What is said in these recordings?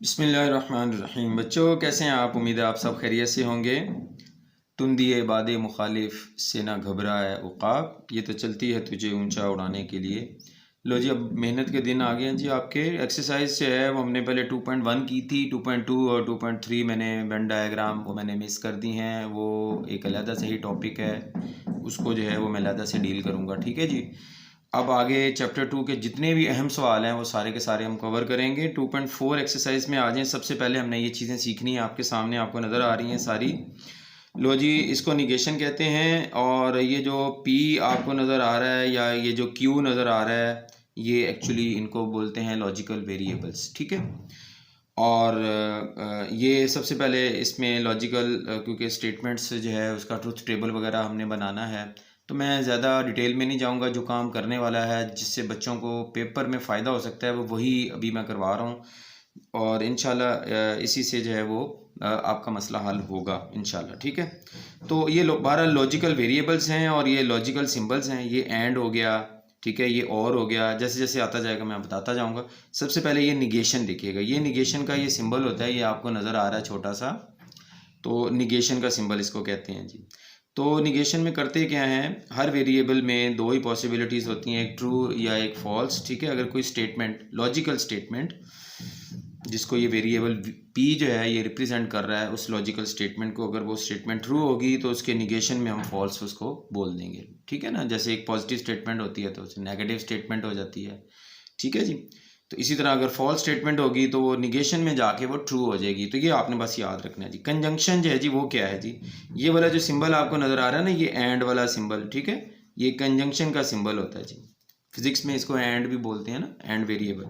बिस्मिल्लाहिर्रहमानिर्रहीम। बच्चों कैसे हैं आप? उम्मीद है आप सब खैरियत से होंगे। तुम दिए बाद मुखालिफ से ना घबराए उकाब, ये तो चलती है तुझे ऊंचा उड़ाने के लिए। लो जी, अब मेहनत के दिन आ गए हैं जी आपके। एक्सरसाइज जो है वो हमने पहले 2.1 की थी, 2.2 और 2.3 मैंने वेन डायग्राम वो मैंने मिस कर दी हैं। वो एक अलहदा से ही टॉपिक है, उसको जो है वो मैं अलहदा से डील करूँगा, ठीक है जी। अब आगे चैप्टर 2 के जितने भी अहम सवाल हैं वो सारे के सारे हम कवर करेंगे। 2.4 एक्सरसाइज में आ जाएं। सबसे पहले हमने ये चीज़ें सीखनी है, आपके सामने आपको नज़र आ रही हैं सारी। लो जी, इसको निगेशन कहते हैं। और ये जो P आपको नज़र आ रहा है या ये जो Q नज़र आ रहा है, ये एक्चुअली इनको बोलते हैं लॉजिकल वेरिएबल्स, ठीक है। और ये सबसे पहले इसमें लॉजिकल क्योंकि स्टेटमेंट्स जो है उसका ट्रुथ टेबल वगैरह हमने बनाना है, तो मैं ज़्यादा डिटेल में नहीं जाऊंगा। जो काम करने वाला है जिससे बच्चों को पेपर में फ़ायदा हो सकता है वो वही अभी मैं करवा रहा हूँ। और इंशाल्लाह इसी से जो है वो आपका मसला हल होगा इंशाल्लाह, ठीक है। तो ये 12 लॉजिकल वेरिएबल्स हैं और ये लॉजिकल सिंबल्स हैं। ये एंड हो गया, ठीक है, ये और हो गया। जैसे जैसे आता जाएगा मैं बताता जाऊंगा। सबसे पहले ये निगेशन देखिएगा। ये निगेशन का ये सिंबल होता है, ये आपको नज़र आ रहा है छोटा सा, तो निगेशन का सिंबल इसको कहते हैं जी। तो निगेशन में करते क्या हैं, हर वेरिएबल में दो ही पॉसिबिलिटीज़ होती हैं, एक ट्रू या एक फॉल्स, ठीक है। अगर कोई स्टेटमेंट, लॉजिकल स्टेटमेंट जिसको ये वेरिएबल p जो है ये रिप्रेजेंट कर रहा है, उस लॉजिकल स्टेटमेंट को, अगर वो स्टेटमेंट ट्रू होगी तो उसके निगेशन में हम फॉल्स उसको बोल देंगे, ठीक है ना। जैसे एक पॉजिटिव स्टेटमेंट होती है तो उसे नेगेटिव स्टेटमेंट हो जाती है, ठीक है जी। तो इसी तरह अगर फॉल्स स्टेटमेंट होगी तो वो निगेशन में जाके वो ट्रू हो जाएगी। तो ये आपने बस याद रखना है जी। कंजंक्शन जो है जी वो क्या है जी, ये वाला जो सिंबल आपको नज़र आ रहा है ना, ये एंड वाला सिंबल, ठीक है, ये कंजंक्शन का सिंबल होता है जी। फिजिक्स में इसको एंड भी बोलते हैं ना, एंड वेरिएबल।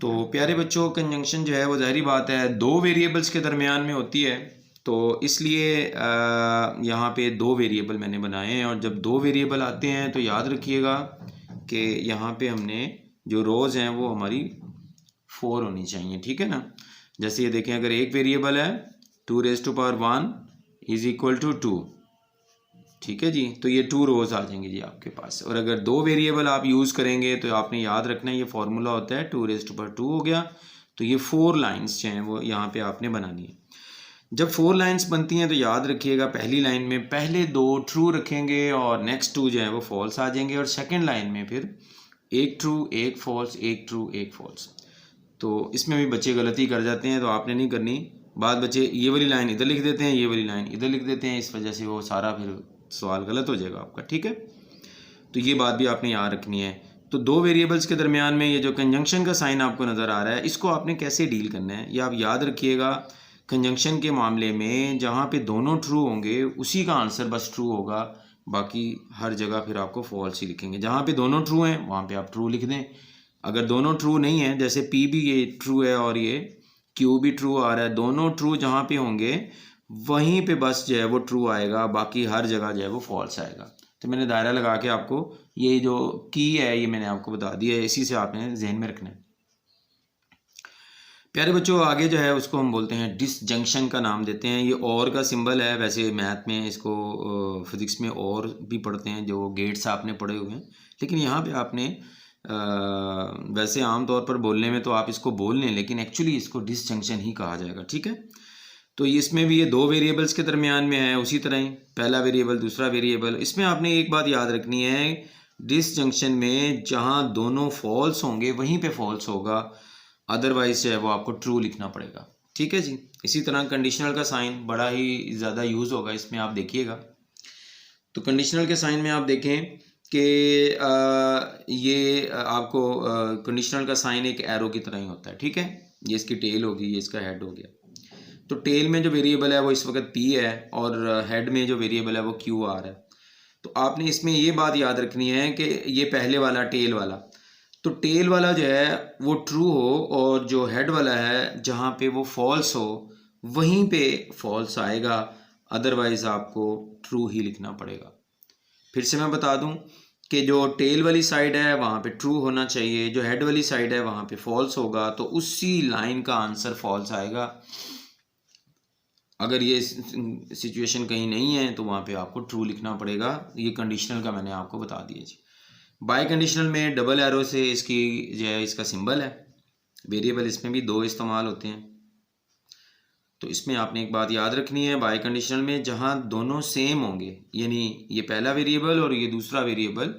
तो प्यारे बच्चों, कंजंक्शन जो है वो ज़ाहिरी बात है दो वेरिएबल्स के दरमियान में होती है, तो इसलिए यहाँ पे दो वेरिएबल मैंने बनाए हैं। और जब दो वेरिएबल आते हैं तो याद रखिएगा कि यहाँ पे हमने जो रोज़ हैं वो हमारी 4 होनी चाहिए, ठीक है ना। जैसे ये देखें, अगर एक वेरिएबल है 2⁻1 इज इक्वल टू 2, ठीक है जी, तो ये 2 रोज आ जाएंगे जी आपके पास। और अगर दो वेरिएबल आप यूज़ करेंगे तो आपने याद रखना है, ये फॉर्मूला होता है 2⁻2 हो गया, तो ये 4 लाइन्स जो हैं वो यहाँ पे आपने बनानी है। जब 4 लाइन्स बनती हैं तो याद रखिएगा, पहली लाइन में पहले दो ट्रू रखेंगे और नेक्स्ट 2 जो है वो फॉल्स आ जाएंगे, और सेकेंड लाइन में फिर एक ट्रू एक फॉल्स, एक ट्रू एक फॉल्स। तो इसमें भी बच्चे गलती कर जाते हैं, तो आपने नहीं करनी। बाद बच्चे ये वाली लाइन इधर लिख देते हैं, ये वाली लाइन इधर लिख देते हैं, इस वजह से वो सारा फिर सवाल गलत हो जाएगा आपका, ठीक है। तो ये बात भी आपने याद रखनी है। तो दो वेरिएबल्स के दरमियान में ये जो कंजंक्शन का साइन आपको नज़र आ रहा है, इसको आपने कैसे डील करना है ये आप याद रखिएगा। कंजंक्शन के मामले में जहाँ पे दोनों ट्रू होंगे उसी का आंसर बस ट्रू होगा, बाकी हर जगह फिर आपको फॉल्स ही लिखेंगे। जहाँ पे दोनों ट्रू हैं वहाँ पे आप ट्रू लिख दें। अगर दोनों ट्रू नहीं है, जैसे P भी ये ट्रू है और ये Q भी ट्रू आ रहा है, दोनों ट्रू जहाँ पे होंगे वहीं पे बस जो है वो ट्रू आएगा, बाकी हर जगह जो है वो फॉल्स आएगा। तो मैंने दायरा लगा के आपको ये जो की है ये मैंने आपको बता दिया है, इसी से आपने जहन में रखना है। प्यारे बच्चों, आगे जो है उसको हम बोलते हैं डिसजंक्शन का नाम देते हैं। ये और का सिंबल है, वैसे मैथ में इसको फिज़िक्स में और भी पढ़ते हैं, जो गेट्स आपने पढ़े हुए हैं, लेकिन यहाँ पे आपने वैसे आम तौर पर बोलने में तो आप इसको बोल लें, लेकिन एक्चुअली इसको डिसजंक्शन ही कहा जाएगा, ठीक है। तो इसमें भी ये दो वेरिएबल्स के दरमियान में है, उसी तरह ही पहला वेरिएबल दूसरा वेरिएबल। इसमें आपने एक बात याद रखनी है, डिसजंक्शन में जहाँ दोनों फॉल्स होंगे वहीं पे फॉल्स होगा, अदरवाइज जो है वो आपको ट्रू लिखना पड़ेगा, ठीक है जी। इसी तरह कंडीशनल का साइन बड़ा ही ज़्यादा यूज़ होगा इसमें, आप देखिएगा। तो कंडीशनल के साइन में आप देखें कि ये आपको कंडीशनल का साइन एक एरो की तरह ही होता है, ठीक है। ये इसकी टेल होगी, ये इसका हेड हो गया। तो टेल में जो वेरिएबल है वो इस वक्त P है और हेड में जो वेरिएबल है वो QR है। तो आपने इसमें ये बात याद रखनी है कि ये पहले वाला टेल वाला, तो टेल वाला जो है वो ट्रू हो और जो हेड वाला है जहाँ पे वो फॉल्स हो वहीं पे फॉल्स आएगा, अदरवाइज आपको ट्रू ही लिखना पड़ेगा। फिर से मैं बता दूं कि जो टेल वाली साइड है वहाँ पे ट्रू होना चाहिए, जो हेड वाली साइड है वहाँ पे फॉल्स होगा, तो उसी लाइन का आंसर फॉल्स आएगा। अगर ये सिचुएशन कहीं नहीं है तो वहाँ पे आपको ट्रू लिखना पड़ेगा। ये कंडीशनल का मैंने आपको बता दिया जी। बाय कंडीशनल में डबल एरो से इसकी जो है इसका सिंबल है, वेरिएबल इसमें भी दो इस्तेमाल होते हैं। तो इसमें आपने एक बात याद रखनी है, बाई कंडीशनल में जहाँ दोनों सेम होंगे, यानी ये पहला वेरिएबल और ये दूसरा वेरिएबल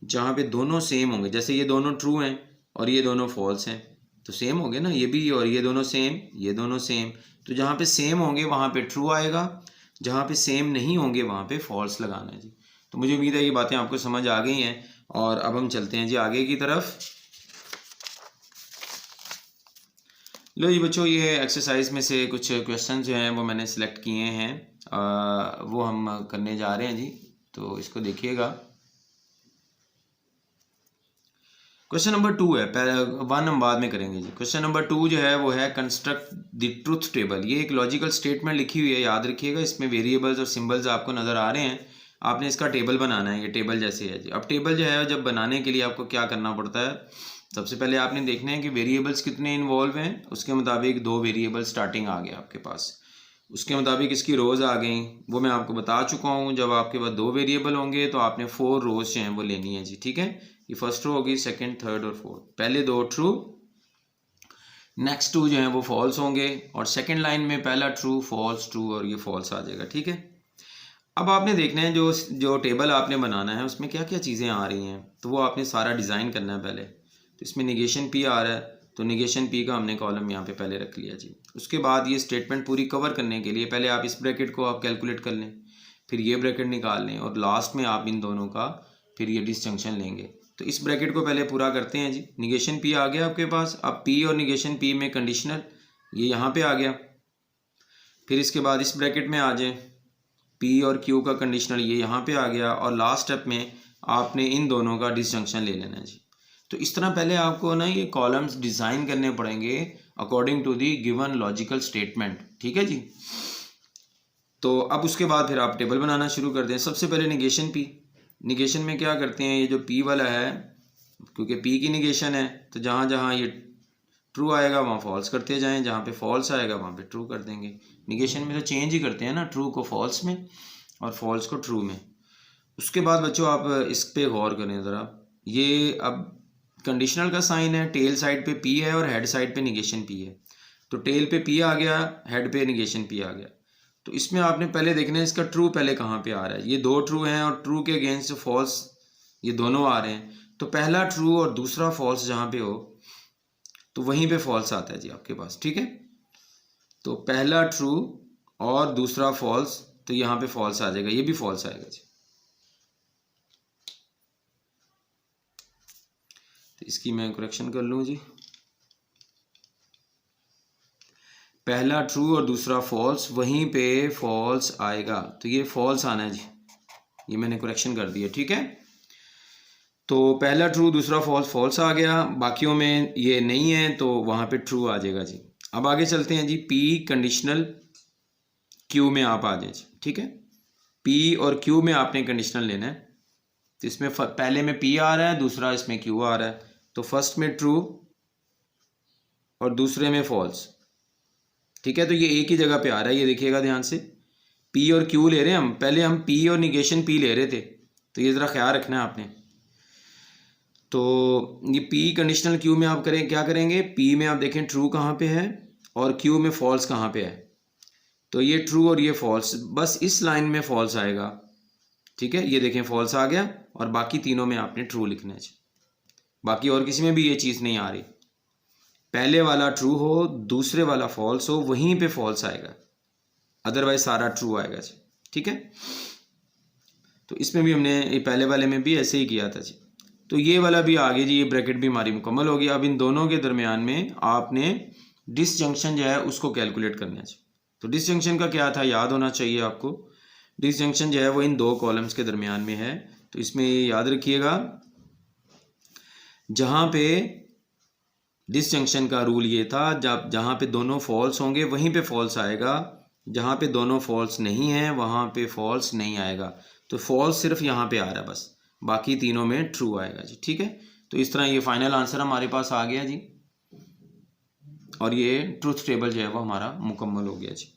जहाँ पे दोनों सेम होंगे, जैसे ये दोनों ट्रू हैं और ये दोनों फॉल्स हैं तो सेम होंगे ना, ये भी और ये दोनों सेम, ये दोनों सेम, तो जहाँ पे सेम होंगे वहाँ पे ट्रू आएगा, जहाँ पे सेम नहीं होंगे वहाँ पे फॉल्स लगाना है जी। तो मुझे उम्मीद है ये बातें आपको समझ आ गई हैं और अब हम चलते हैं जी आगे की तरफ। लो जी बच्चों, ये एक्सरसाइज में से कुछ क्वेश्चन जो हैं वो मैंने सिलेक्ट किए हैं, वो हम करने जा रहे हैं जी, तो इसको देखिएगा। क्वेश्चन नंबर 2 है, वन हम बाद में करेंगे जी। क्वेश्चन नंबर 2 जो है वो है कंस्ट्रक्ट द ट्रुथ टेबल। ये एक लॉजिकल स्टेटमेंट लिखी हुई है, याद रखिएगा। इसमें वेरिएबल्स और सिंबल्स आपको नज़र आ रहे हैं, आपने इसका टेबल बनाना है। ये टेबल जैसे है जी। अब टेबल जो है जब बनाने के लिए आपको क्या करना पड़ता है, सबसे पहले आपने देखना है कि वेरिएबल्स कितने इन्वॉल्व हैं। उसके मुताबिक 2 वेरिएबल स्टार्टिंग आ गया आपके पास, उसके मुताबिक इसकी रोज़ आ गई, वो मैं आपको बता चुका हूँ। जब आपके पास 2 वेरिएबल होंगे तो आपने 4 रोज़ जो हैं वो लेनी है जी, ठीक है। ये फर्स्ट रो होगी, सेकंड, थर्ड और फोर्थ। पहले 2 ट्रू, नेक्स्ट 2 जो हैं वो फॉल्स होंगे, और सेकंड लाइन में पहला ट्रू, फॉल्स, ट्रू और ये फॉल्स आ जाएगा, ठीक है। अब आपने देखना है जो टेबल आपने बनाना है उसमें क्या क्या चीज़ें आ रही हैं, तो वो आपने सारा डिज़ाइन करना है पहले। तो इसमें निगेशन पी आ रहा है, तो निगेशन पी का हमने कॉलम यहाँ पे पहले रख लिया जी। उसके बाद ये स्टेटमेंट पूरी कवर करने के लिए पहले आप इस ब्रैकेट को आप कैलकुलेट कर लें, फिर ये ब्रैकेट निकाल लें, और लास्ट में आप इन दोनों का फिर ये डिसजंक्शन लेंगे। तो इस ब्रैकेट को पहले पूरा करते हैं जी। निगेशन पी आ गया आपके पास। अब पी और निगेशन पी में कंडीशनल ये यहाँ पे आ गया। फिर इसके बाद इस ब्रैकेट में आ जाए, पी और क्यू का कंडीशनल ये यहाँ पे आ गया, और लास्ट स्टेप में आपने इन दोनों का डिसजंक्शन ले लेना है जी। तो इस तरह पहले आपको ना ये कॉलम्स डिज़ाइन करने पड़ेंगे according to the given logical statement, ठीक है जी। तो अब उसके बाद फिर आप टेबल बनाना शुरू कर दें। सबसे पहले निगेशन पी। निगेशन में क्या करते हैं, ये जो पी वाला है, क्योंकि पी की निगेशन है तो जहाँ जहाँ ये ट्रू आएगा वहाँ फॉल्स करते जाएं, जहाँ पे फॉल्स आएगा वहाँ पे ट्रू कर देंगे। निगेशन में तो चेंज ही करते हैं ना, ट्रू को फॉल्स में और फॉल्स को ट्रू में। उसके बाद बच्चों आप इस पे गौर करें ज़रा, ये अब कंडीशनल का साइन है, टेल साइड पे पी है और हेड साइड पे निगेशन पी है। तो टेल पे पी आ गया, हेड पे निगेशन पी आ गया। तो इसमें आपने पहले देखना है इसका ट्रू पहले कहाँ पे आ रहा है। ये 2 ट्रू हैं और ट्रू के अगेंस्ट फॉल्स ये दोनों आ रहे हैं। तो पहला ट्रू और दूसरा फॉल्स जहाँ पे हो तो वहीं पे फॉल्स आता है जी आपके पास, ठीक है। तो पहला ट्रू और दूसरा फॉल्स, तो यहाँ पे फॉल्स आ जाएगा, ये भी फॉल्स आएगा जी। तो इसकी मैं करेक्शन कर लूँ जी। पहला ट्रू और दूसरा फॉल्स, वहीं पे फॉल्स आएगा, तो ये फॉल्स आना है जी। ये मैंने करेक्शन कर दिया, ठीक है। तो पहला ट्रू दूसरा फॉल्स, फॉल्स आ गया, बाकियों में ये नहीं है तो वहाँ पे ट्रू आ जाएगा जी। अब आगे चलते हैं जी। पी कंडीशनल क्यू में आप आ जाए जी, ठीक है। पी और क्यू में आपने कंडीशनल लेना है। तो इसमें पहले में पी आ रहा है, दूसरा इसमें क्यू आ रहा है। तो फर्स्ट में ट्रू और दूसरे में फॉल्स, ठीक है। तो ये एक ही जगह पे आ रहा है, ये देखिएगा ध्यान से। पी और क्यू ले रहे हैं हम, पहले हम पी और निगेशन पी ले रहे थे, तो ये ज़रा ख्याल रखना है आपने। तो ये पी कंडीशनल क्यू में आप करें क्या करेंगे, पी में आप देखें ट्रू कहाँ पे है और क्यू में फॉल्स कहाँ पे है। तो ये ट्रू और ये फॉल्स, बस इस लाइन में फॉल्स आएगा, ठीक है। ये देखें फॉल्स आ गया, और बाकी तीनों में आपने ट्रू लिखना है। बाकी और किसी में भी ये चीज़ नहीं आ रही। पहले वाला ट्रू हो, दूसरे वाला फॉल्स हो, वहीं पे फॉल्स आएगा, अदरवाइज सारा ट्रू आएगा जी, ठीक है। तो इसमें भी हमने ये पहले वाले में भी ऐसे ही किया था जी। तो ये वाला भी आगे जी, ये ब्रैकेट भी हमारी मुकम्मल हो गई। अब इन दोनों के दरमियान में आपने डिसजंक्शन जो है उसको कैलकुलेट करना है जी। तो डिसजंक्शन का क्या था, याद होना चाहिए आपको। डिसजंक्शन जो है वो इन 2 कॉलम्स के दरमियान में है। तो इसमें याद रखिएगा, जहाँ पे डिसजंक्शन का रूल ये था, जब जहाँ पे दोनों फॉल्स होंगे वहीं पे फॉल्स आएगा, जहाँ पे दोनों फॉल्स नहीं हैं वहाँ पे फॉल्स नहीं आएगा। तो फॉल्स सिर्फ यहाँ पे आ रहा है बस, बाकी तीनों में ट्रू आएगा जी, ठीक है। तो इस तरह ये फाइनल आंसर हमारे पास आ गया जी, और ये ट्रूथ टेबल जो है वो हमारा मुकम्मल हो गया जी।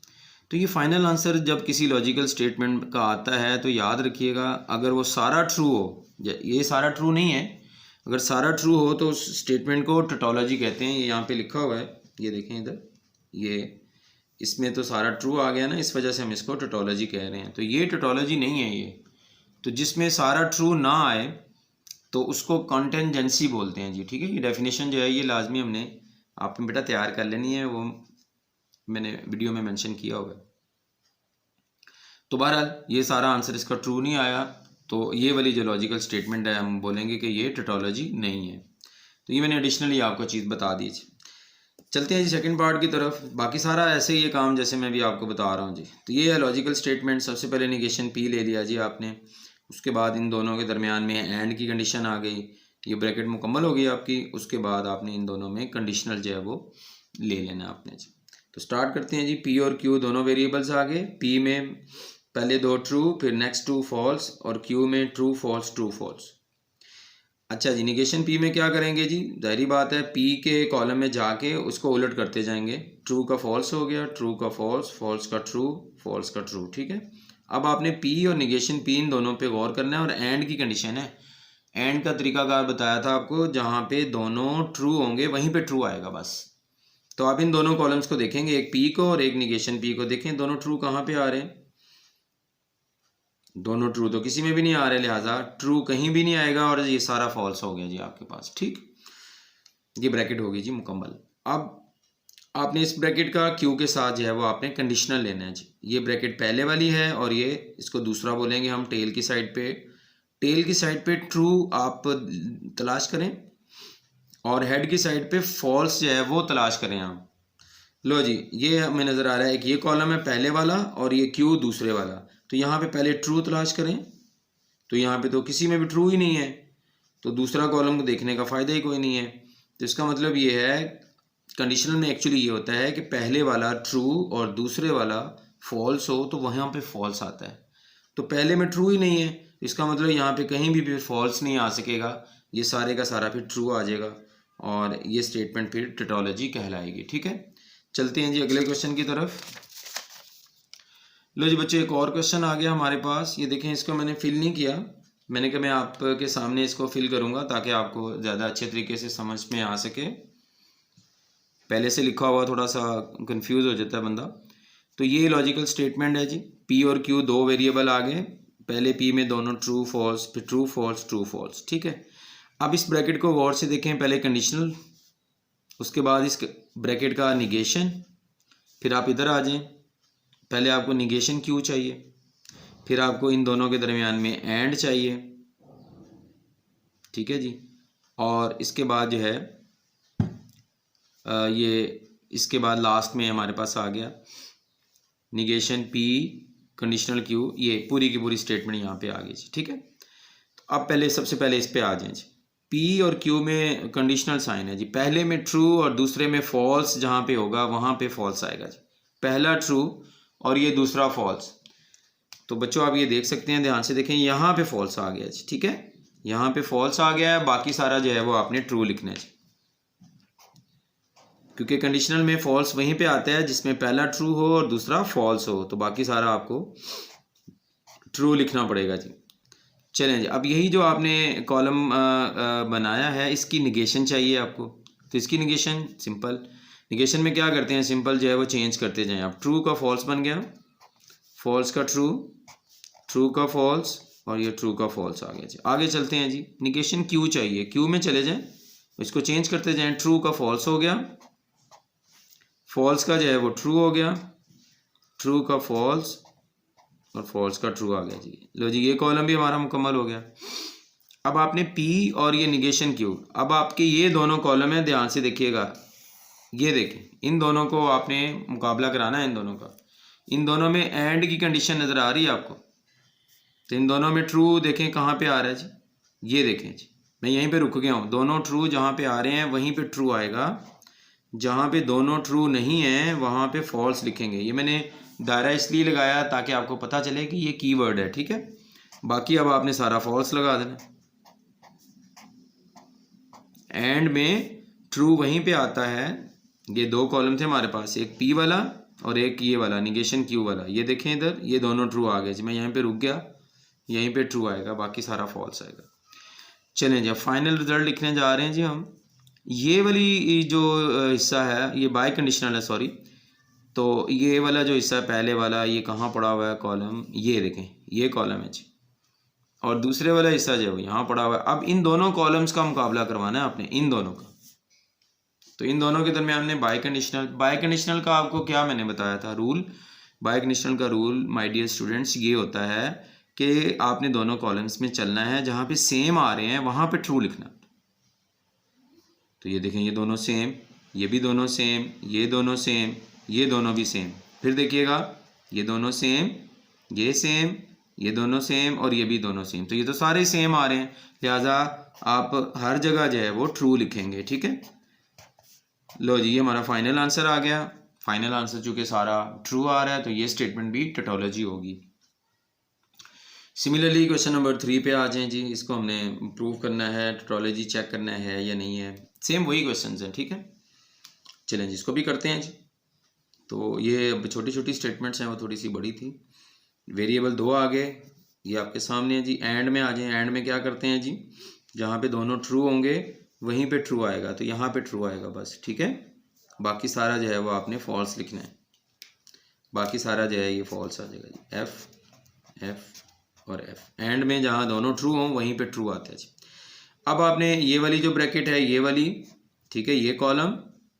तो ये फाइनल आंसर जब किसी लॉजिकल स्टेटमेंट का आता है तो याद रखिएगा, अगर वो सारा ट्रू हो, ये सारा ट्रू नहीं है, अगर सारा ट्रू हो तो उस स्टेटमेंट को टोटोलॉजी कहते हैं। ये यहाँ पे लिखा हुआ है, ये देखें इधर, ये इसमें तो सारा ट्रू आ गया ना, इस वजह से हम इसको टोटोलॉजी कह रहे हैं। तो ये टोटोलॉजी नहीं है ये। तो जिसमें सारा ट्रू ना आए तो उसको कॉन्टेंजेंसी बोलते हैं जी, ठीक है। ये डेफिनेशन जो है ये लाजमी हमने आपने बेटा तैयार कर लेनी है, वो मैंने वीडियो में मेंशन किया होगा। तो बहरहाल ये सारा आंसर इसका ट्रू नहीं आया, तो ये वाली जो लॉजिकल स्टेटमेंट है हम बोलेंगे कि ये टोटोलॉजी नहीं है। तो ये मैंने एडिशनली आपको चीज़ बता दी जी। चलते हैं जी सेकंड पार्ट की तरफ। बाकी सारा ऐसे ही है काम जैसे मैं भी आपको बता रहा हूँ जी। तो ये है लॉजिकल स्टेटमेंट। सबसे पहले निगेशन पी ले लिया जी आपने, उसके बाद इन दोनों के दरमियान में एंड की कंडीशन आ गई, ये ब्रैकेट मुकम्मल हो गई आपकी। उसके बाद आपने इन दोनों में कंडीशनल जो है वो ले लेना आपने जी। तो स्टार्ट करते हैं जी। पी और क्यू दोनों वेरिएबल्स आ गए। पी में पहले 2 ट्रू, फिर नेक्स्ट 2 फॉल्स, और क्यू में ट्रू फॉल्स ट्रू फॉल्स। अच्छा जी, निगेशन पी में क्या करेंगे जी, जाहिर बात है पी के कॉलम में जाके उसको उलट करते जाएंगे। ट्रू का फॉल्स हो गया, ट्रू का फॉल्स, फॉल्स का ट्रू, फॉल्स का ट्रू, ठीक है। अब आपने पी और निगेशन पी इन दोनों पे गौर करना है। और एंड की कंडीशन है, एंड का तरीकाकार बताया था आपको, जहाँ पे दोनों ट्रू होंगे वहीं पे ट्रू आएगा बस। तो आप इन दोनों कॉलम्स को देखेंगे, एक पी को और एक निगेशन पी को, देखें दोनों ट्रू कहाँ पे आ रहे हैं। दोनों ट्रू तो किसी में भी नहीं आ रहे, लिहाजा ट्रू कहीं भी नहीं आएगा, और ये सारा फॉल्स हो गया जी आपके पास, ठीक। ये ब्रैकेट होगी जी मुकम्मल। अब आपने इस ब्रैकेट का क्यू के साथ जो है वो आपने कंडीशनल लेना है जी। ये ब्रैकेट पहले वाली है और ये इसको दूसरा बोलेंगे हम टेल की साइड पे। टेल की साइड पे ट्रू आप तलाश करें और हेड की साइड पे फॉल्स जो है वो तलाश करें आप। लो जी, ये हमें नज़र आ रहा है कि ये कॉलम है पहले वाला और ये क्यू दूसरे वाला। तो यहाँ पे पहले ट्रू तलाश करें, तो यहाँ पे तो किसी में भी ट्रू ही नहीं है, तो दूसरा कॉलम को देखने का फ़ायदा ही कोई नहीं है। तो इसका मतलब ये है, कंडीशनल में एक्चुअली ये होता है कि पहले वाला ट्रू और दूसरे वाला फॉल्स हो तो वहाँ पे फॉल्स आता है। तो पहले में ट्रू ही नहीं है, इसका मतलब यहाँ पे कहीं भी फिर फॉल्स नहीं आ सकेगा, ये सारे का सारा फिर ट्रू आ जाएगा और ये स्टेटमेंट फिर टोटोलॉजी कहलाएगी, ठीक है। चलते हैं जी अगले क्वेश्चन की तरफ। लो जी बच्चे, एक और क्वेश्चन आ गया हमारे पास। ये देखें, इसको मैंने फिल नहीं किया, मैंने कहा मैं आपके सामने इसको फिल करूंगा ताकि आपको ज़्यादा अच्छे तरीके से समझ में आ सके। पहले से लिखा हुआ थोड़ा सा कंफ्यूज हो जाता है बंदा। तो ये लॉजिकल स्टेटमेंट है जी। पी और क्यू दो वेरिएबल आ गए, पहले पी में दोनों ट्रू फॉल्स, फिर ट्रू फॉल्स ट्रू फॉल्स, ठीक है। अब इस ब्रैकेट को गौर से देखें, पहले कंडीशनल, उसके बाद इस ब्रैकेट का निगेशन, फिर आप इधर आ जाएं। पहले आपको निगेशन क्यू चाहिए, फिर आपको इन दोनों के दरमियान में एंड चाहिए, ठीक है जी। और इसके बाद जो है ये इसके बाद लास्ट में हमारे पास आ गया निगेशन पी कंडीशनल क्यू, ये पूरी की पूरी स्टेटमेंट यहाँ पे आ गई जी, ठीक है। तो अब पहले सबसे पहले इस पे आ जाएं जी। पी और क्यू में कंडीशनल साइन है जी, पहले में ट्रू और दूसरे में फॉल्स जहाँ पे होगा वहाँ पे फॉल्स आएगा जी। पहला ट्रू और ये दूसरा फॉल्स। तो बच्चों आप ये देख सकते हैं, ध्यान से देखें, यहाँ पे फॉल्स आ गया जी, ठीक है। यहाँ पे फॉल्स आ गया है, बाकी सारा जो है वो आपने ट्रू लिखना है जी, क्योंकि कंडीशनल में फॉल्स वहीं पे आता है जिसमें पहला ट्रू हो और दूसरा फॉल्स हो, तो बाकी सारा आपको ट्रू लिखना पड़ेगा जी। चलें जी, अब यही जो आपने कॉलम बनाया है इसकी निगेशन चाहिए आपको। तो इसकी निगेशन सिंपल, निगेशन में क्या करते हैं, सिंपल जो है वो चेंज करते जाएं आप। ट्रू का फॉल्स बन गया, फॉल्स का ट्रू, ट्रू का फॉल्स, और ये ट्रू का फॉल्स आ गया जी। आगे चलते हैं जी, निगेशन क्यू चाहिए, क्यू में चले जाएं, इसको चेंज करते जाएं। ट्रू का फॉल्स हो गया, फॉल्स का जो है वो ट्रू हो गया, ट्रू का फॉल्स और फॉल्स का ट्रू आ गया जी। लो जी, ये कॉलम भी हमारा मुकम्मल हो गया। अब आपने पी और ये निगेशन क्यू, अब आपके ये दोनों कॉलम है, ध्यान से देखिएगा, ये देखें, इन दोनों को आपने मुकाबला कराना है इन दोनों का। इन दोनों में एंड की कंडीशन नज़र आ रही है आपको, तो इन दोनों में ट्रू देखें कहाँ पे आ रहा है जी, ये देखें जी, मैं यहीं पे रुक गया हूँ। दोनों ट्रू जहाँ पे आ रहे हैं वहीं पे ट्रू आएगा, जहाँ पे दोनों ट्रू नहीं है वहाँ पे फॉल्स लिखेंगे। ये मैंने दायरा इसलिए लगाया ताकि आपको पता चले कि ये कीवर्ड है, ठीक है। बाकी अब आपने सारा फॉल्स लगा देना। एंड में ट्रू वहीं पे आता है, ये दो कॉलम थे हमारे पास, एक पी वाला और एक ये वाला निगेशन क्यू वाला, ये देखें इधर, ये दोनों ट्रू आ गए जी। मैं यहीं पे रुक गया, यहीं पे ट्रू आएगा, बाकी सारा फॉल्स आएगा। चलें जी, अब फाइनल रिजल्ट लिखने जा रहे हैं जी हम। ये वाली जो हिस्सा है ये बाय कंडीशनल है, सॉरी। तो ये वाला जो हिस्सा है पहले वाला, ये कहाँ पड़ा हुआ है कॉलम, ये देखें ये कॉलम है जी, और दूसरे वाला हिस्सा जो है वो यहाँ पड़ा हुआ है। अब इन दोनों कॉलम्स का मुकाबला करवाना है आपने, इन दोनों का। तो इन दोनों के दरमियान में बाय कंडीशनल का आपको क्या मैंने बताया था रूल। बाय कंडीशनल का रूल माय डियर स्टूडेंट्स ये होता है कि आपने दोनों कॉलम्स में चलना है, जहाँ पे सेम आ रहे हैं वहाँ पे ट्रू लिखना। तो ये देखें ये दोनों सेम, ये भी दोनों सेम, ये दोनों सेम, ये दोनों भी सेम। फिर देखिएगा ये दोनों सेम, ये सेम, ये दोनों सेम और ये भी दोनों सेम। तो ये तो सारे सेम आ रहे हैं, लिहाजा आप हर जगह जो है वो ट्रू लिखेंगे। ठीक है, लो जी ये हमारा फाइनल आंसर आ गया। फाइनल आंसर चूंकि सारा ट्रू आ रहा है तो ये स्टेटमेंट भी टोटोलॉजी होगी। सिमिलरली क्वेश्चन नंबर 3 पे आ जाएं जी। इसको हमने प्रूव करना है, टोटोलॉजी चेक करना है या नहीं है। सेम वही क्वेश्चन हैं, ठीक है। चलें जी इसको भी करते हैं जी। तो ये अब छोटी छोटी स्टेटमेंट्स हैं, वो थोड़ी सी बड़ी थी। वेरिएबल 2 आ गए, ये आपके सामने है जी। एंड में आ जाए, एंड में क्या करते हैं जी, जहाँ पे दोनों ट्रू होंगे वहीं पे ट्रू आएगा, तो यहाँ पे ट्रू आएगा बस। ठीक है, बाकी सारा जो है वो आपने फॉल्स लिखना है। बाकी सारा जो है ये फॉल्स आ जाएगा जी। एफ एफ और एफ, एंड में जहाँ दोनों ट्रू हों वहीं पे ट्रू आता है जी। अब आपने ये वाली जो ब्रैकेट है ये वाली, ठीक है, ये कॉलम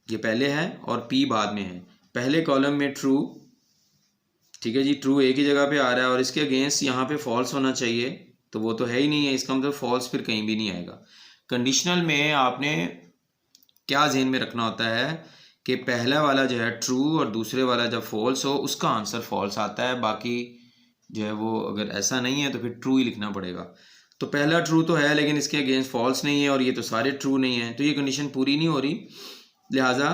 ये पहले है और पी बाद में है। पहले कॉलम में ट्रू, ठीक है जी, ट्रू एक ही जगह पे आ रहा है और इसके अगेंस्ट यहाँ पे फॉल्स होना चाहिए, तो वो तो है ही नहीं है, इसका मतलब फॉल्स फिर कहीं भी नहीं आएगा। कंडीशनल में आपने क्या ज़हन में रखना होता है कि पहला वाला जो है ट्रू और दूसरे वाला जब फॉल्स हो उसका आंसर फॉल्स आता है, बाकी जो है वो अगर ऐसा नहीं है तो फिर ट्रू ही लिखना पड़ेगा। तो पहला ट्रू तो है लेकिन इसके अगेंस्ट फॉल्स नहीं है और ये तो सारे ट्रू नहीं है, तो ये कंडीशन पूरी नहीं हो रही, लिहाजा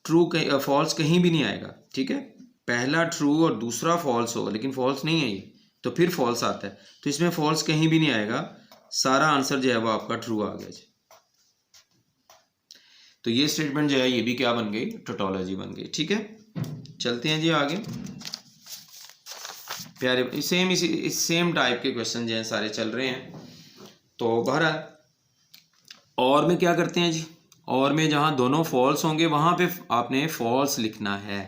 ट्रू फॉल्स कहीं भी नहीं आएगा। ठीक है, पहला ट्रू और दूसरा फॉल्स हो लेकिन फॉल्स नहीं है ये, तो फिर फॉल्स आता है, तो इसमें फॉल्स कहीं भी नहीं आएगा, सारा आंसर जो है वो आपका ट्रू आ गया जी। तो ये स्टेटमेंट जो है ये भी क्या बन गई, टोटोलॉजी बन गई। ठीक है, चलते हैं जी आगे। प्यारे इस सेम टाइप के क्वेश्चन जो हैं सारे चल रहे हैं। तो बहरहाल और में क्या करते हैं जी, और में जहाँ दोनों फॉल्स होंगे वहाँ पे आपने फॉल्स लिखना है।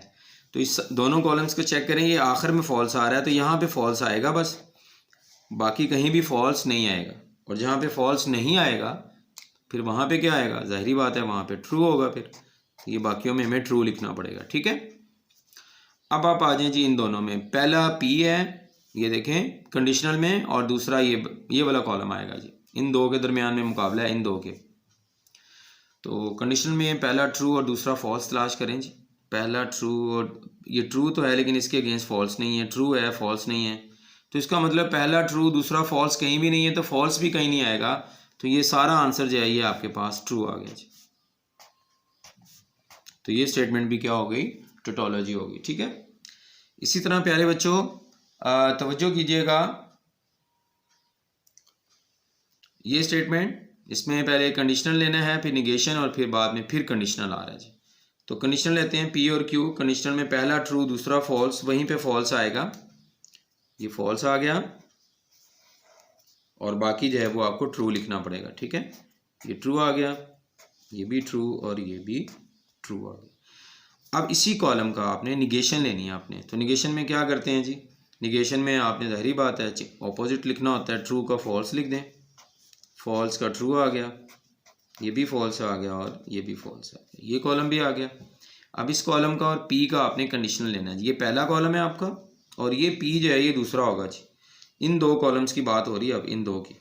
तो इस दोनों कॉलम्स को चेक करें, ये आखिर में फॉल्स आ रहा है तो यहाँ पे फॉल्स आएगा बस, बाकी कहीं भी फॉल्स नहीं आएगा। और जहाँ पे फॉल्स नहीं आएगा फिर वहाँ पे क्या आएगा, जाहिर बात है वहाँ पे ट्रू होगा। फिर ये बाकियों में हमें ट्रू लिखना पड़ेगा। ठीक है, अब आप आ जाएं जी इन दोनों में। पहला पी है, ये देखें कंडीशनल में, और दूसरा ये वाला कॉलम आएगा जी। इन दो के दरमियान में मुकाबला है इन दो के। तो कंडीशनल में पहला ट्रू और दूसरा फॉल्स तलाश करें जी। पहला ट्रू और ये ट्रू तो है लेकिन इसके अगेंस्ट फॉल्स नहीं है, ट्रू है फॉल्स नहीं है, तो इसका मतलब पहला ट्रू दूसरा फॉल्स कहीं भी नहीं है, तो फॉल्स भी कहीं नहीं आएगा, तो ये सारा आंसर जो है ये आपके पास ट्रू आ गया जी। तो ये स्टेटमेंट भी क्या हो गई, टोटोलॉजी हो गई। ठीक है, इसी तरह प्यारे बच्चों तवज्जो कीजिएगा, ये स्टेटमेंट इसमें पहले कंडीशनल लेना है, फिर निगेशन और फिर बाद में फिर कंडीशनल आ रहा है जी। तो कंडीशनल लेते हैं पी और क्यू। कंडीशनल में पहला ट्रू दूसरा फॉल्स, वहीं पे फॉल्स आएगा, ये फॉल्स आ गया और बाकी जो है वो आपको ट्रू लिखना पड़ेगा। ठीक है, ये ट्रू आ गया, ये भी ट्रू और ये भी ट्रू आ गया। अब इसी कॉलम का आपने निगेशन लेनी है आपने। तो निगेशन में क्या करते हैं जी, निगेशन में आपने जाहिर बात है ऑपोजिट लिखना होता है, ट्रू का फॉल्स लिख दें, फॉल्स का ट्रू आ गया, ये भी फॉल्स आ गया और ये भी फॉल्स आ गया, ये कॉलम भी आ गया। अब इस कॉलम का और पी का आपने कंडीशनल लेना है। ये पहला कॉलम है आपका और ये पी जो है ये दूसरा होगा जी। इन दो कॉलम्स की बात हो रही है अब, इन दो की।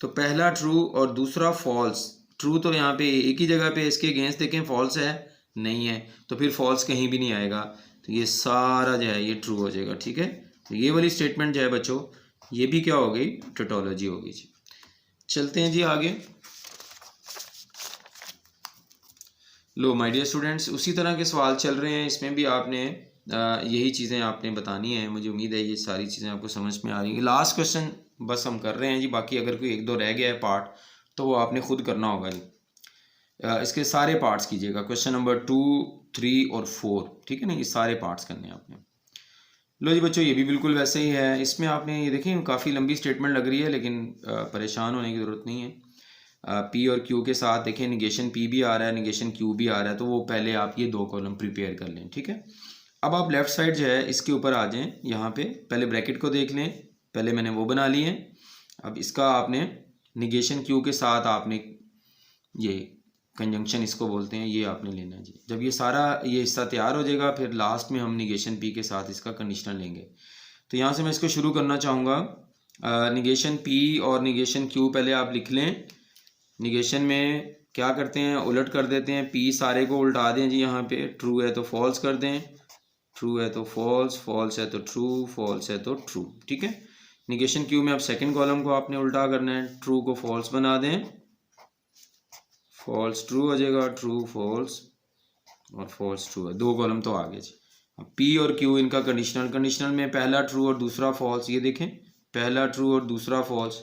तो पहला ट्रू और दूसरा फॉल्स, ट्रू तो यहाँ पे एक ही जगह पे, इसके अगेंस्ट देखें फॉल्स है नहीं है, तो फिर फॉल्स कहीं भी नहीं आएगा, तो ये सारा जो है ये ट्रू हो जाएगा। ठीक है, तो ये वाली स्टेटमेंट जो है बच्चों ये भी क्या हो गई, टोटोलॉजी हो गई जी। चलते हैं जी आगे। लो माय डियर स्टूडेंट्स, उसी तरह के सवाल चल रहे हैं, इसमें भी आपने यही चीज़ें आपने बतानी है। मुझे उम्मीद है ये सारी चीज़ें आपको समझ में आ रही हैं। लास्ट क्वेश्चन बस हम कर रहे हैं जी, बाकी अगर कोई एक दो रह गया है पार्ट तो वो आपने खुद करना होगा जी। इसके सारे पार्ट्स कीजिएगा, क्वेश्चन नंबर 2, 3 और 4, ठीक है ना, ये सारे पार्ट्स करने हैं आपने। लो जी बच्चों, ये भी बिल्कुल वैसे ही है। इसमें आपने ये देखें काफ़ी लंबी स्टेटमेंट लग रही है, लेकिन परेशान होने की ज़रूरत नहीं है। पी और क्यू के साथ देखें निगेशन पी भी आ रहा है, निगेशन क्यू भी आ रहा है, तो वो पहले आप ये 2 कॉलम प्रिपेयर कर लें, ठीक है। अब आप लेफ़्ट साइड जो है इसके ऊपर आ जाएं, यहाँ पे पहले ब्रैकेट को देख लें, पहले मैंने वो बना लिए। अब इसका आपने निगेशन क्यू के साथ आपने ये कंजंक्शन इसको बोलते हैं, ये आपने लेना है जी। जब ये सारा ये हिस्सा तैयार हो जाएगा फिर लास्ट में हम निगेशन पी के साथ इसका कंडीशनल लेंगे। तो यहाँ से मैं इसको शुरू करना चाहूँगा। निगेशन पी और निगेशन क्यू पहले आप लिख लें। निगेशन में क्या करते हैं, उलट कर देते हैं, पी सारे को उल्टा दें जी। यहाँ पे ट्रू है तो फॉल्स कर दें, ट्रू है तो फॉल्स, फॉल्स है तो ट्रू, फॉल्स है तो ट्रू, ठीक है। निगेशन क्यू में अब सेकंड कॉलम को आपने उल्टा करना है, ट्रू को फॉल्स बना दें, फॉल्स ट्रू हो जाएगा, ट्रू फॉल्स और फॉल्स ट्रू है, 2 कॉलम तो आ गए जी। अब पी और क्यू इनका कंडीशनल, कंडीशनल में पहला ट्रू और दूसरा फॉल्स, ये देखें पहला ट्रू और दूसरा फॉल्स,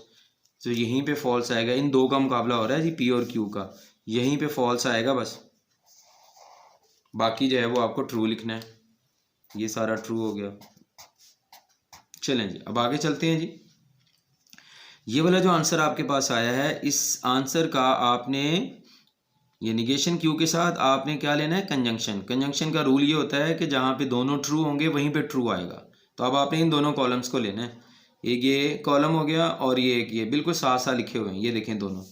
तो यहीं पे फॉल्स आएगा। इन 2 का मुकाबला हो रहा है जी पी और क्यू का, यहीं पे फॉल्स आएगा बस, बाकी जो है वो आपको ट्रू लिखना है। ये सारा ट्रू हो गया। चलें जी अब आगे चलते हैं जी। ये वाला जो आंसर आपके पास आया है, इस आंसर का आपने ये निगेशन क्यू के साथ आपने क्या लेना है, कंजंक्शन। कंजंक्शन का रूल ये होता है कि जहाँ पे दोनों ट्रू होंगे वहीं पे ट्रू आएगा। तो अब आपने इन दोनों कॉलम्स को लेना है, एक ये कॉलम हो गया और ये एक, ये बिल्कुल साथ साथ लिखे हुए हैं, ये देखें दोनों।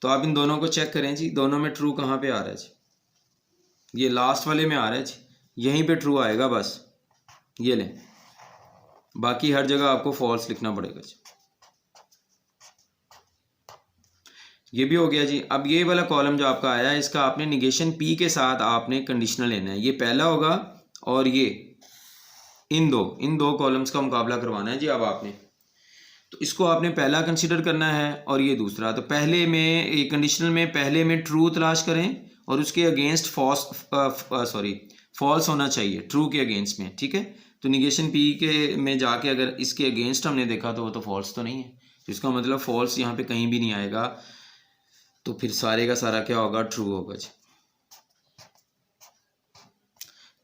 तो आप इन दोनों को चेक करें जी, दोनों में ट्रू कहाँ पे आ रहा है जी, ये लास्ट वाले में आ रहा है जी, यहीं पे ट्रू आएगा बस, ये लें, बाकी हर जगह आपको फॉल्स लिखना पड़ेगा जी। ये भी हो गया जी। अब ये वाला कॉलम जो आपका आया है इसका आपने निगेशन पी के साथ आपने कंडीशनल लेना है, ये पहला होगा और ये इन दो कॉलम्स का मुकाबला करवाना है जी। अब आपने तो इसको आपने पहला कंसीडर करना है और ये दूसरा। तो पहले में ये कंडीशनल में पहले में ट्रू तलाश करें और उसके अगेंस्ट फॉल्स होना चाहिए, ट्रू के अगेंस्ट में, ठीक है। तो निगेशन पी के में जाके अगर इसके अगेंस्ट हमने देखा तो वो तो फॉल्स तो नहीं है, तो इसका मतलब फॉल्स यहाँ पे कहीं भी नहीं आएगा, तो फिर सारे का सारा क्या होगा, ट्रू होगा जी।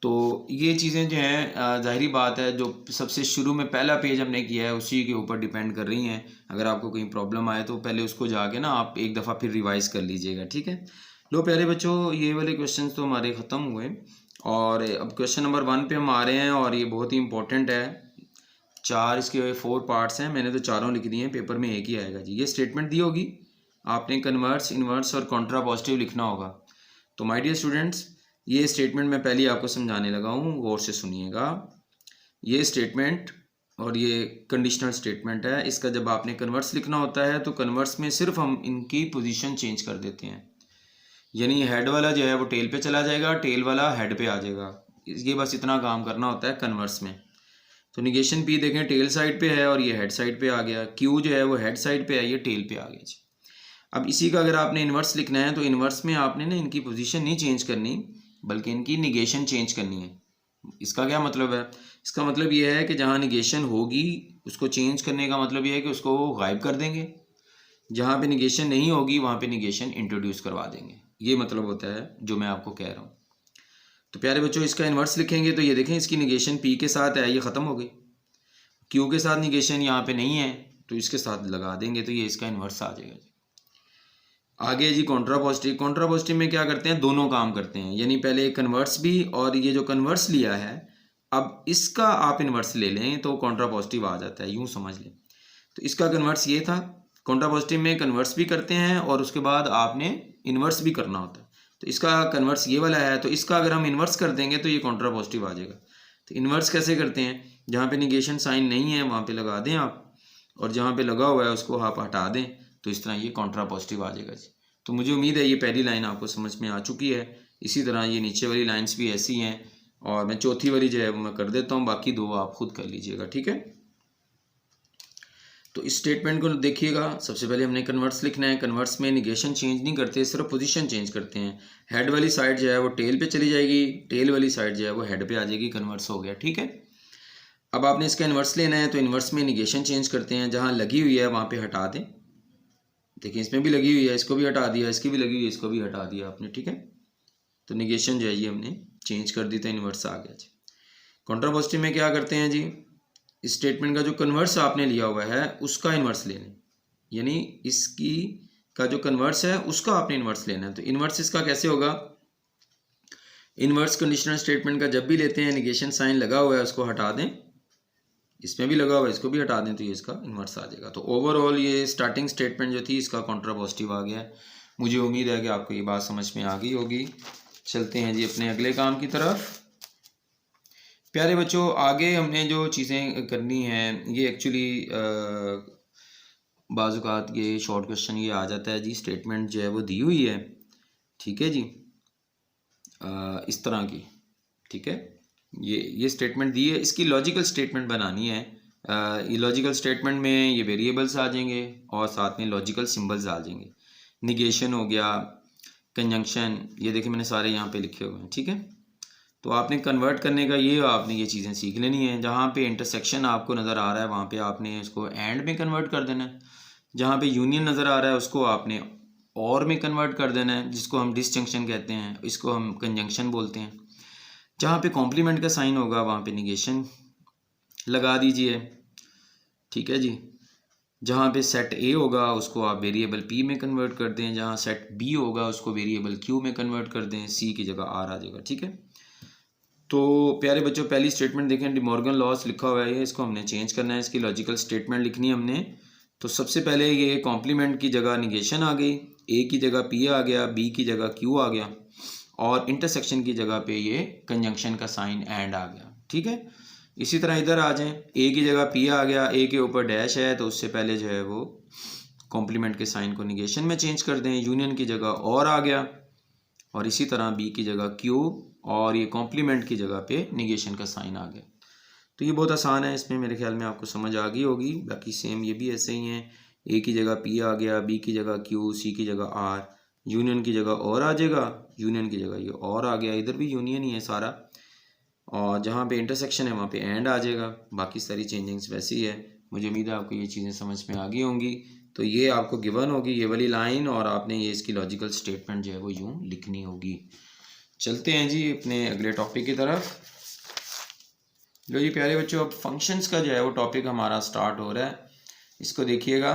तो ये चीज़ें जो हैं ज़ाहिरी बात है, जो सबसे शुरू में पहला पेज हमने किया है उसी के ऊपर डिपेंड कर रही हैं। अगर आपको कहीं प्रॉब्लम आए तो पहले उसको जाके ना आप एक दफ़ा फिर रिवाइज़ कर लीजिएगा, ठीक है। लो प्यारे बच्चों, ये वाले क्वेश्चन तो हमारे ख़त्म हुए और अब क्वेश्चन नंबर 1 पे हम आ रहे हैं और ये बहुत ही इंपॉर्टेंट है। 4 इसके 4 पार्ट्स हैं, मैंने तो चारों लिख दिए हैं, पेपर में एक ही आएगा जी। ये स्टेटमेंट दी होगी, आपने कन्वर्स, इन्वर्स और कॉन्ट्रा पॉजिटिव लिखना होगा। तो माय डियर स्टूडेंट्स, ये स्टेटमेंट मैं पहले आपको समझाने लगा हूँ, गौर से सुनिएगा। ये स्टेटमेंट और ये कंडीशनल स्टेटमेंट है, इसका जब आपने कन्वर्स लिखना होता है तो कन्वर्स में सिर्फ हम इनकी पोजीशन चेंज कर देते हैं, यानी हेड वाला जो है वो टेल पे चला जाएगा, टेल वाला हेड पे आ जाएगा। ये बस इतना काम करना होता है कन्वर्स में। तो निगेशन पी देखें टेल साइड पे है और ये हेड साइड पे आ गया, क्यू जो है वो हेड साइड पे है, ये टेल पे आ गया जी। अब इसी का अगर आपने इन्वर्स लिखना है तो इन्वर्स में आपने ना इनकी पोजीशन नहीं चेंज करनी बल्कि इनकी निगेशन चेंज करनी है। इसका क्या मतलब है, इसका मतलब ये है कि जहाँ निगेशन होगी उसको चेंज करने का मतलब ये है कि उसको गायब कर देंगे, जहाँ पे निगेशन नहीं होगी वहाँ पे निगेशन इंट्रोड्यूस करवा देंगे, ये मतलब होता है जो मैं आपको कह रहा हूँ। तो प्यारे बच्चों, इसका इन्वर्स लिखेंगे तो ये देखें इसकी निगेशन पी के साथ है, ये ख़त्म हो गई। क्यू के साथ निगेशन यहाँ पे नहीं है तो इसके साथ लगा देंगे तो ये इसका इन्वर्स आ जाएगा। आगे जी कॉन्ट्रा पॉजिटिव। कॉन्ट्रा पॉजिटिव में क्या करते हैं, दोनों काम करते हैं, यानी पहले कन्वर्स भी और ये जो कन्वर्स लिया है अब इसका आप इन्वर्स ले लें तो कॉन्ट्रा पॉजिटिव आ जाता है, यूँ समझ लें। तो इसका कन्वर्स ये था, कॉन्ट्रा पॉजिटिव में कन्वर्स भी करते हैं और उसके बाद आपने इन्वर्स भी करना होता है। तो इसका कन्वर्स ये वाला है, तो इसका अगर हम इन्वर्स कर देंगे तो ये कॉन्ट्रा पॉजिटिव आ जाएगा। तो इन्वर्स कैसे करते हैं, जहाँ पे निगेशन साइन नहीं है वहाँ पे लगा दें आप, और जहाँ पे लगा हुआ है उसको आप हटा दें, तो इस तरह ये कॉन्ट्रा पॉजिटिव आ जाएगा जी। तो मुझे उम्मीद है ये पहली लाइन आपको समझ में आ चुकी है। इसी तरह ये नीचे वाली लाइंस भी ऐसी हैं और मैं चौथी वाली जो है वो मैं कर देता हूँ, बाकी 2 आप खुद कर लीजिएगा, ठीक है। तो इस स्टेटमेंट को देखिएगा, सबसे पहले हमने कन्वर्स लिखना है। कन्वर्स में निगेशन चेंज नहीं करते, सिर्फ पोजीशन चेंज करते हैं। हेड वाली साइड जो है वो टेल पे चली जाएगी, टेल वाली साइड जो है वो हेड पे आ जाएगी, कन्वर्स हो गया, ठीक है। अब आपने इसका इन्वर्स लेना है तो इन्वर्स में निगेशन चेंज करते हैं, जहाँ लगी हुई है वहाँ पे हटा दें। देखिए इसमें भी लगी हुई है, इसको भी हटा दिया, इसकी भी लगी हुई है, इसको भी हटा दिया आपने, ठीक है। तो निगेशन जो है ये हमने चेंज कर दी तो इन्वर्स आ गया जी। कॉन्ट्रा पॉजिटिव में क्या करते हैं जी, इस स्टेटमेंट का जो कन्वर्स आपने लिया हुआ है उसका इन्वर्स ले लें, यानी इसकी का जो कन्वर्स है उसका आपने इन्वर्स लेना है। तो इन्वर्स इसका कैसे होगा, इन्वर्स कंडीशनल स्टेटमेंट का जब भी लेते हैं निगेशन साइन लगा हुआ है उसको हटा दें, इसमें भी लगा हुआ है इसको भी हटा दें, तो ये इसका इन्वर्स आ जाएगा। तो ओवरऑल ये स्टार्टिंग स्टेटमेंट जो थी इसका कॉन्ट्रा पॉजिटिव आ गया है। मुझे उम्मीद है कि आपको ये बात समझ में आ गई होगी। चलते हैं जी अपने अगले काम की तरफ। प्यारे बच्चों, आगे हमने जो चीज़ें करनी हैं ये एक्चुअली बाज़-औक़ात ये शॉर्ट क्वेश्चन ये आ जाता है जी, स्टेटमेंट जो है वो दी हुई है, ठीक है जी, इस तरह की, ठीक है, ये स्टेटमेंट दी है, इसकी लॉजिकल स्टेटमेंट बनानी है। ये लॉजिकल स्टेटमेंट में ये वेरिएबल्स आ जाएंगे और साथ में लॉजिकल सिंबल्स आ जाएंगे। निगेशन हो गया, कंजंक्शन, ये देखिए मैंने सारे यहाँ पे लिखे हुए हैं, ठीक है। तो आपने कन्वर्ट करने का ये आपने ये चीज़ें सीख लेनी है। जहाँ पे इंटरसेक्शन आपको नज़र आ रहा है वहाँ पे आपने इसको एंड में कन्वर्ट कर देना है। जहाँ पे यूनियन नज़र आ रहा है उसको आपने और में कन्वर्ट कर देना है, जिसको हम डिसजंक्शन कहते हैं, इसको हम कंजंक्शन बोलते हैं। जहाँ पे कॉम्प्लीमेंट का साइन होगा वहाँ पे निगेशन लगा दीजिए, ठीक है जी। जहाँ पे सेट ए होगा उसको आप वेरिएबल पी में कन्वर्ट कर दें, जहाँ सेट बी होगा उसको वेरिएबल क्यू में कन्वर्ट कर दें, सी की जगह आर आ जाएगा, ठीक है। तो प्यारे बच्चों, पहली स्टेटमेंट देखें, डी मॉर्गन लॉस लिखा हुआ है, इसको हमने चेंज करना है, इसकी लॉजिकल स्टेटमेंट लिखनी है हमने। तो सबसे पहले ये कॉम्प्लीमेंट की जगह निगेशन आ गई, ए की जगह पी आ गया, बी की जगह क्यू आ गया और इंटरसेक्शन की जगह पे ये कंजंक्शन का साइन एंड आ गया, ठीक है। इसी तरह इधर आ जाएं, ए की जगह पी आ गया, ए के ऊपर डैश है तो उससे पहले जो है वो कॉम्प्लीमेंट के साइन को निगेशन में चेंज कर दें, यूनियन की जगह और आ गया और इसी तरह बी की जगह क्यू और ये कॉम्प्लीमेंट की जगह पे निगेशन का साइन आ गया। तो ये बहुत आसान है, इसमें मेरे ख्याल में आपको समझ आ गई होगी। बाकी सेम ये भी ऐसे ही हैं, ए की जगह पी आ गया, बी की जगह क्यू, सी की जगह आर, यूनियन की जगह और आ जाएगा, यूनियन की जगह ये और आ गया, इधर भी यूनियन ही है सारा और जहाँ पे इंटरसेक्शन है वहाँ पे एंड आ जाएगा। बाकी सारी चेंजिंग्स वैसी ही है। मुझे उम्मीद है आपको ये चीज़ें समझ में आ गई होंगी। तो ये आपको गिवन होगी ये वाली लाइन और आपने ये इसकी लॉजिकल स्टेटमेंट जो है वो यूँ लिखनी होगी। चलते हैं जी अपने अगले टॉपिक की तरफ। लो जी प्यारे बच्चों, अब फंक्शंस का जो है वो टॉपिक हमारा स्टार्ट हो रहा है। इसको देखिएगा,